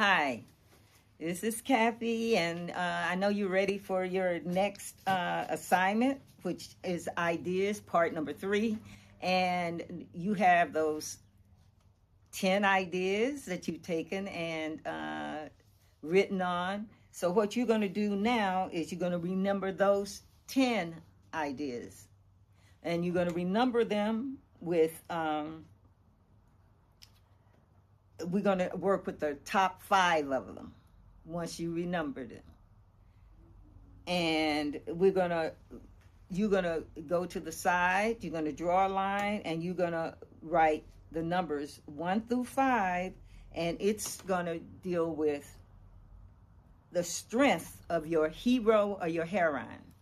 Hi, this is Kathy, and I know you're ready for your next assignment, which is ideas, part number 3. And you have those 10 ideas that you've taken and written on. So, what you're going to do now is you're going to remember those 10 ideas, and you're going to remember them with. We're going to work with the top 5 of them once you remember them. And you're going to go to the side, you're going to draw a line, and you're going to write the numbers 1 through 5, and it's going to deal with the strength of your hero or your heroine.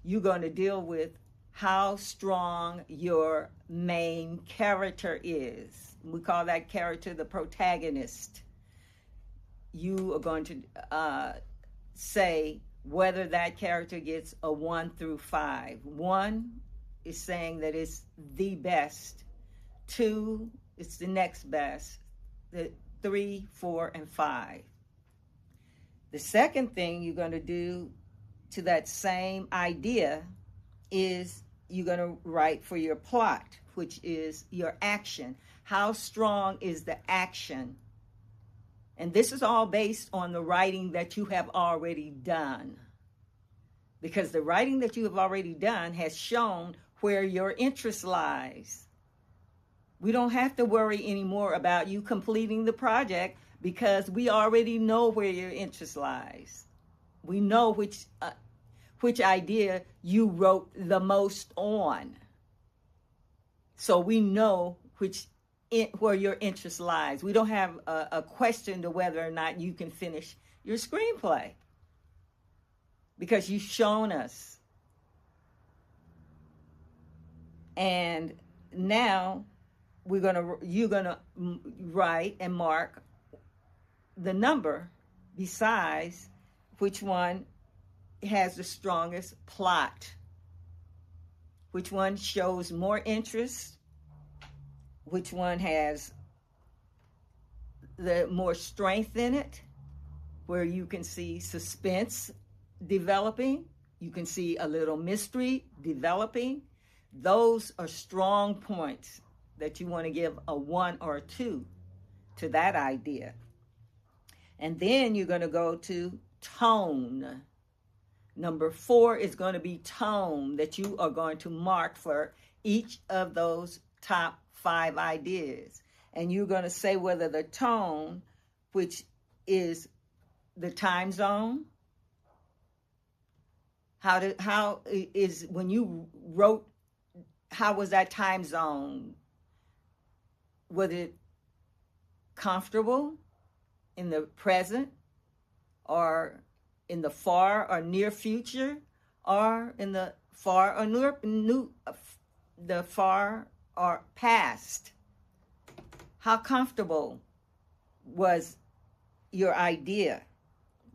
You're going to deal with how strong your main character is. We call that character the protagonist. You are going to say whether that character gets a 1 through 5. 1 is saying that it's the best. 2, it's the next best. The 3, 4, and 5. The second thing you're going to do to that same idea is you're going to write for your plot, which is your action. How strong is the action? And this is all based on the writing that you have already done. Because the writing that you have already done has shown where your interest lies. We don't have to worry anymore about you completing the project because we already know where your interest lies. We know which idea you wrote the most on. So we know where your interest lies. We don't have a question to whether or not you can finish your screenplay because you've shown us. And now you're gonna write and mark the number besides which one has the strongest plot, which one shows more interest, which one has the more strength in it, where you can see suspense developing, you can see a little mystery developing. Those are strong points that you want to give a 1 or a 2 to that idea. And then you're going to go to tone. Number 4 is going to be tone that you are going to mark for each of those top 5 ideas. And you're going to say whether the tone, which is the time zone, how is when you wrote, how was that time zone? Was it comfortable in the present, or in the far or near future, or in the far or the far or past? How comfortable was your idea?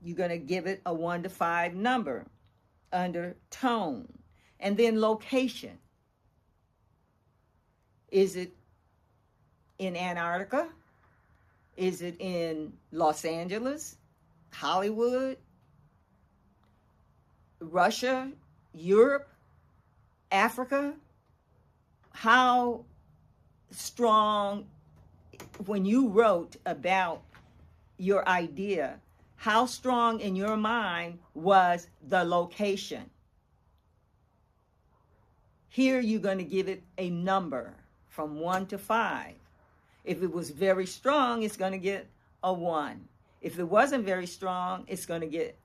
You're going to give it a 1 to 5 number under tone. And then location. Is it in Antarctica? Is it in Los Angeles, Hollywood, Russia, Europe, Africa? How strong, when you wrote about your idea, how strong in your mind was the location? Here you're going to give it a number from 1 to 5. If it was very strong, it's going to get a 1. If it wasn't very strong, it's going to get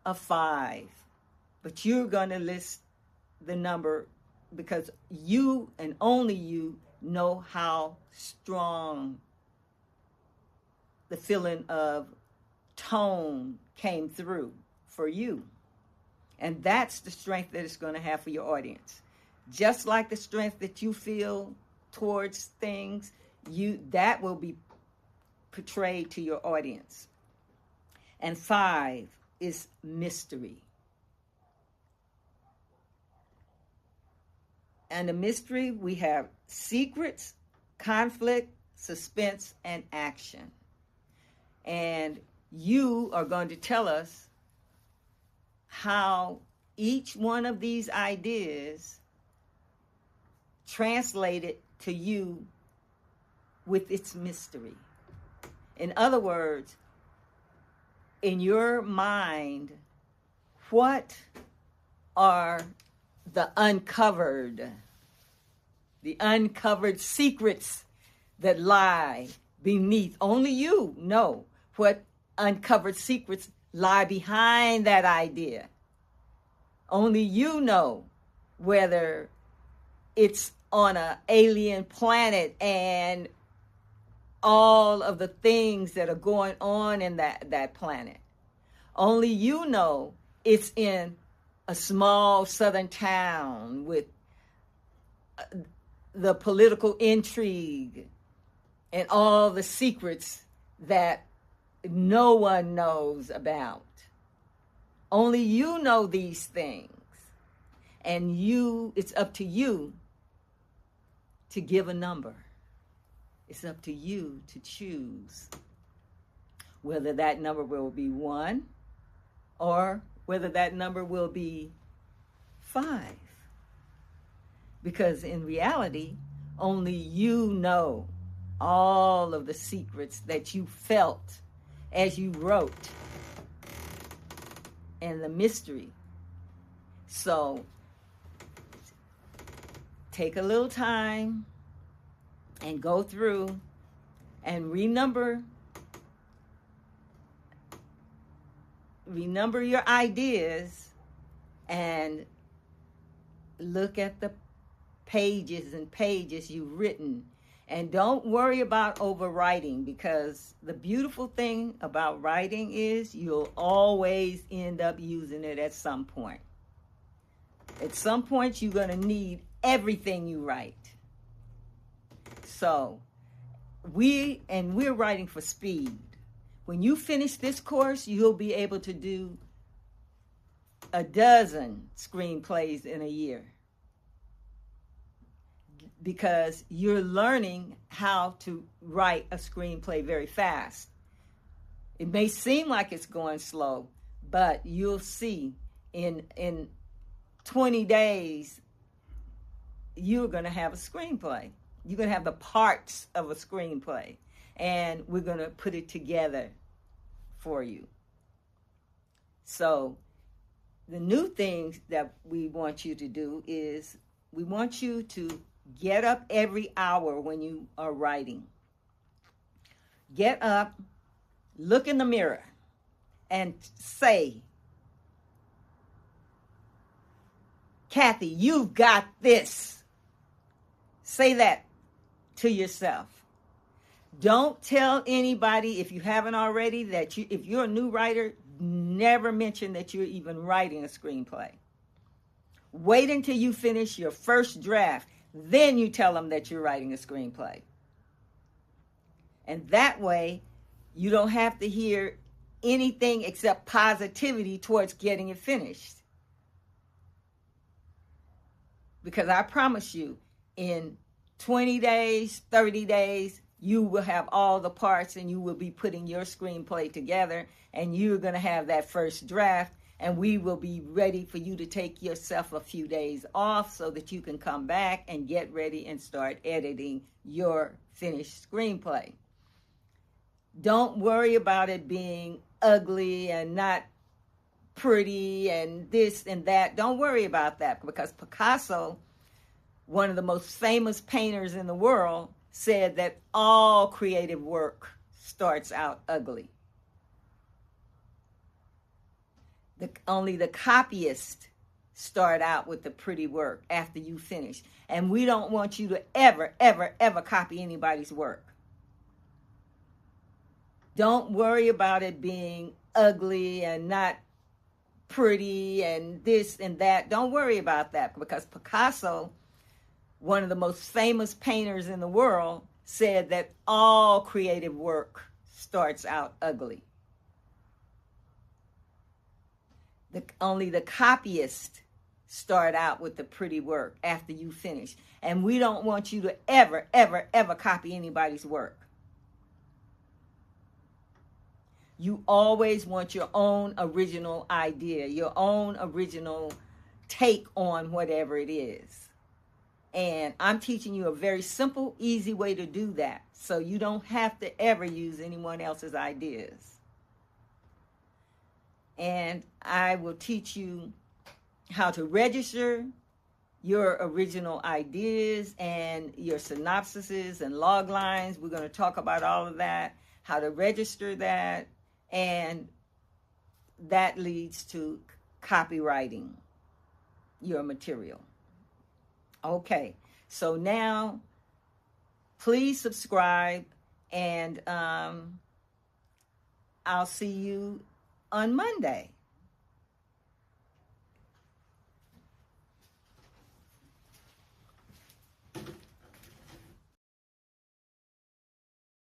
a 5. But you're going to list the number because you and only you know how strong the feeling of tone came through for you. And that's the strength that it's going to have for your audience. Just like the strength that you feel towards things, that will be portrayed to your audience. And 5 is mystery. And the mystery, we have secrets, conflict, suspense, and action. And you are going to tell us how each one of these ideas translated to you with its mystery. In other words, in your mind, what are the uncovered secrets that lie beneath? Only you know what uncovered secrets lie behind that idea. Only you know whether it's on an alien planet and all of the things that are going on in that planet. Only you know it's in a small southern town with the political intrigue and all the secrets that no one knows about. Only you know these things. And it's up to you to give a number. It's up to you to choose whether that number will be 1 or whether that number will be 5. Because in reality, only you know all of the secrets that you felt as you wrote and the mystery. So take a little time and go through and renumber your ideas and look at the pages and pages you've written. And don't worry about overwriting, because the beautiful thing about writing is you'll always end up using it at some point. At some point, you're going to need everything you write. So we're writing for speed. When you finish this course, you'll be able to do a dozen screenplays in a year, because you're learning how to write a screenplay very fast. It may seem like it's going slow, but you'll see in 20 days, you're going to have a screenplay. You're going to have the parts of a screenplay, and we're going to put it together for you. So the new things that we want you to do is we want you to get up every hour when you are writing. Get up, look in the mirror, and say, Kathy, you've got this. Say that to yourself. Don't tell anybody, if you haven't already, that if you're a new writer, never mention that you're even writing a screenplay. Wait until you finish your first draft. Then you tell them that you're writing a screenplay. And that way, you don't have to hear anything except positivity towards getting it finished. Because I promise you, in 20 days, 30 days, you will have all the parts and you will be putting your screenplay together, and you're going to have that first draft, and we will be ready for you to take yourself a few days off so that you can come back and get ready and start editing your finished screenplay. Don't worry about it being ugly and not pretty and this and that. Don't worry about that, because Picasso, one of the most famous painters in the world, said that all creative work starts out ugly. Only the copyists start out with the pretty work after you finish. And we don't want you to ever, ever, ever copy anybody's work. Don't worry about it being ugly and not pretty and this and that. Don't worry about that, because Picasso, one of the most famous painters in the world, said that all creative work starts out ugly. Only the copyists start out with the pretty work after you finish. And we don't want you to ever, ever, ever copy anybody's work. You always want your own original idea, your own original take on whatever it is. And I'm teaching you a very simple, easy way to do that, so you don't have to ever use anyone else's ideas. And I will teach you how to register your original ideas and your synopsises and log lines. We're going to talk about all of that, how to register that, and that leads to copywriting your material. Okay, so now please subscribe, and I'll see you on Monday.